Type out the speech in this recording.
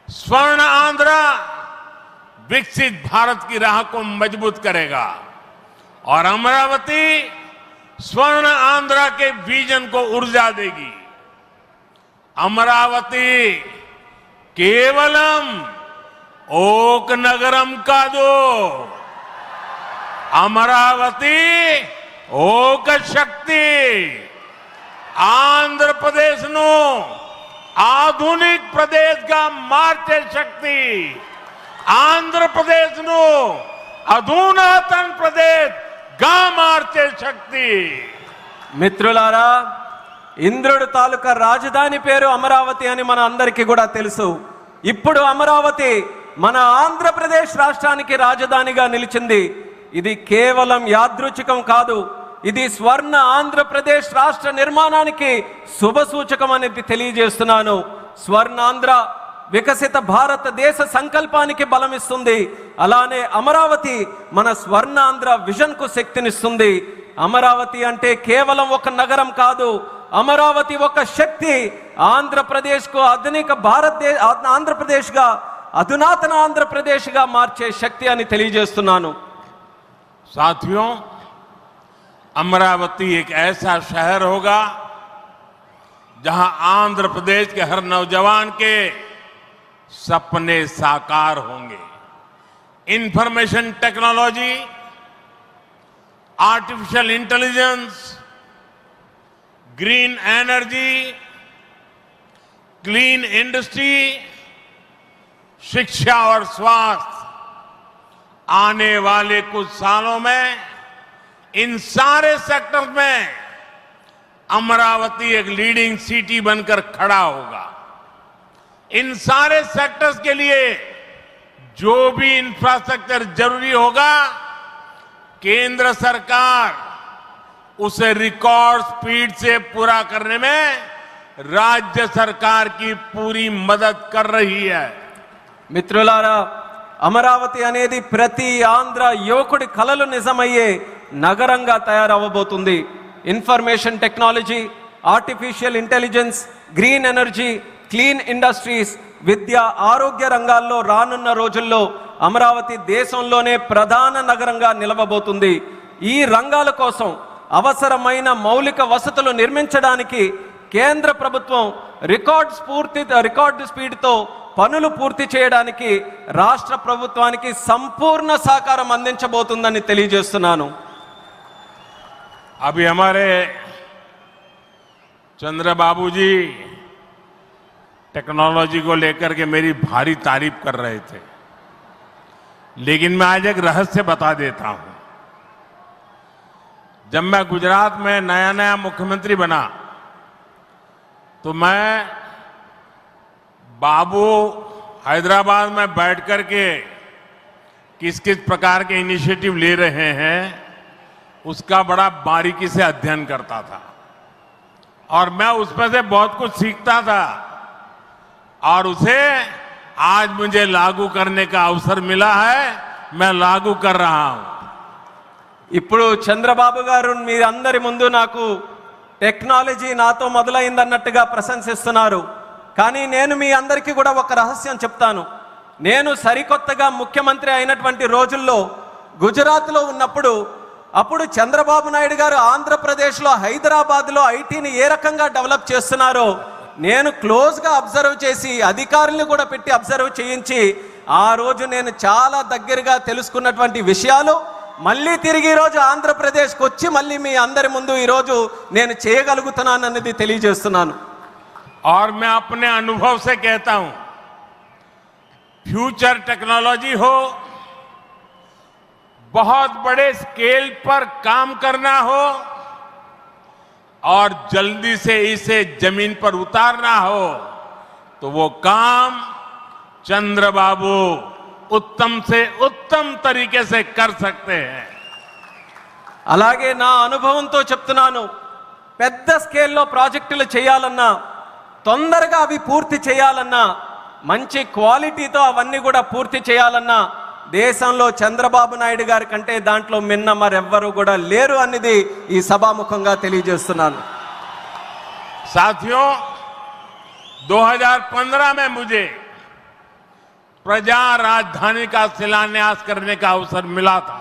स्वर्ण आंध्र विकसित भारत की राह को मजबूत करेगा और अमरावती स्वर्ण आंध्र के विजन को ऊर्जा देगी। अमरावती केवलम ओक नगरम कादु, अमरावती ओक शक्ति आंध्र प्रदेश नो आधुनिक प्रदेश का मार्चे शक्ति आंध्र प्रदेश नो अधुनातन प्रदेश गा मार्चे शक्ति। మిత్రులారా, ఇంద్రుడు తాలూకా రాజధాని పేరు అమరావతి అని మన అందరికీ కూడా తెలుసు. ఇప్పుడు అమరావతి మన ఆంధ్రప్రదేశ్ రాష్ట్రానికి రాజధానిగా నిలిచింది. ఇది కేవలం యాదృచ్ఛికం కాదు, ఇది స్వర్ణ ఆంధ్రప్రదేశ్ రాష్ట్ర నిర్మాణానికి శుభ సూచకం అనేది తెలియజేస్తున్నాను. స్వర్ణాంధ్ర వికసిత భారతదేశ సంకల్పానికి బలమిస్తుంది. అలానే అమరావతి మన స్వర్ణాంధ్ర విజన్ కు శక్తినిస్తుంది. అమరావతి అంటే కేవలం ఒక నగరం కాదు, అమరావతి ఒక శక్తి. ఆంధ్రప్రదేశ్ కు ఆధునిక ఆంధ్రప్రదేశ్ గా అధునాతన ఆంధ్రప్రదేశ్ గా మార్చే శక్తి అని తెలియజేస్తున్నాను. साथियों, अमरावती एक ऐसा शहर होगा जहां आंध्र प्रदेश के हर नौजवान के सपने साकार होंगे। Information technology, artificial intelligence, green energy, clean industry, शिक्षा और स्वास्थ्य, आने वाले कुछ सालों में इन सारे सेक्टर में अमरावती एक लीडिंग सिटी बनकर खड़ा होगा। इन सारे सेक्टर्स के लिए जो भी इंफ्रास्ट्रक्चर जरूरी होगा, केंद्र सरकार उसे रिकॉर्ड स्पीड से पूरा करने में राज्य सरकार की पूरी मदद कर रही है। మిత్రులారా, అమరావతి అనేది ప్రతి ఆంధ్ర యువకుడి కలలు నిజమయ్యే నగరంగా తయారవబోతుంది. Information technology, artificial intelligence, green energy, clean industries, విద్య, ఆరోగ్య రంగాల్లో రానున్న రోజుల్లో అమరావతి దేశంలోనే ప్రధాన నగరంగా నిలవబోతుంది. ఈ రంగాల కోసం అవసరమైన మౌలిక వసతులు నిర్మించడానికి కేంద్ర ప్రభుత్వం రికార్డు స్పీడ్తో పనులు పూర్తి చేయడానికి రాష్ట్ర ప్రభుత్వానికి సంపూర్ణ సహకారం అందించబోతుందని తెలియజేస్తున్నాను. अभी हमारे चंद्रबाबू जी टेक्नोलॉजी को लेकर के मेरी भारी तारीफ कर रहे थे, लेकिन मैं आज एक रहस्य बता देता हूं। जब मैं गुजरात में नया मुख्यमंत्री बना तो मैं बाबू हैदराबाद में बैठ करके किस किस प्रकार के इनिशिएटिव ले रहे हैं उसका बड़ा बारीकी से अध्ययन करता था और मैं उसमें से बहुत कुछ सीखता था और उसे आज मुझे लागू करने का अवसर मिला है। मैं लागू कर रहा हूं। ఇప్పుడు చంద్రబాబు గారు మీ అందరి ముందు నాకు టెక్నాలజీ నాతో మొదలైందన్నట్టుగా ప్రశంసిస్తున్నారు. కానీ నేను మీ అందరికీ కూడా ఒక రహస్యం చెప్తాను. నేను సరికొత్తగా ముఖ్యమంత్రి అయినటువంటి రోజుల్లో గుజరాత్లో ఉన్నప్పుడు అప్పుడు చంద్రబాబు నాయుడు గారు ఆంధ్రప్రదేశ్లో హైదరాబాద్లో ఐటీని ఏ రకంగా డెవలప్ చేస్తున్నారో నేను క్లోజ్గా అబ్జర్వ్ చేసి అధికారులను కూడా పెట్టి అబ్జర్వ్ చేయించి ఆ రోజు నేను చాలా దగ్గరగా తెలుసుకున్నటువంటి విషయాలు మళ్ళీ తిరిగి ఈరోజు ఆంధ్రప్రదేశ్కి వచ్చి మళ్ళీ మీ అందరి ముందు ఈరోజు నేను చేయగలుగుతున్నానన్నది తెలియజేస్తున్నాను. और मैं अपने अनुभव से कहता हूं, फ्यूचर टेक्नोलॉजी हो, बहुत बड़े स्केल पर काम करना हो और जल्दी से इसे जमीन पर उतारना हो तो वो काम चंद्रबाबू उत्तम से उत्तम तरीके से कर सकते हैं. అలాగే నా అనుభవంతో చెప్తున్నాను, పెద్ద స్కేల్లో ప్రాజెక్టులు చేయాలన్నా తొందరగా అవి పూర్తి చేయాలన్నా మంచి క్వాలిటీతో అవన్నీ కూడా పూర్తి చేయాలన్నా దేశంలో చంద్రబాబు నాయుడు గారి కంటే దాంట్లో మిన్న మరెవ్వరూ కూడా లేరు అనేది ఈ సభాముఖంగా తెలియజేస్తున్నాను. साथियों, 2015 में मुझे प्रजा राजधानी का शिलान्यास करने का अवसर मिला था।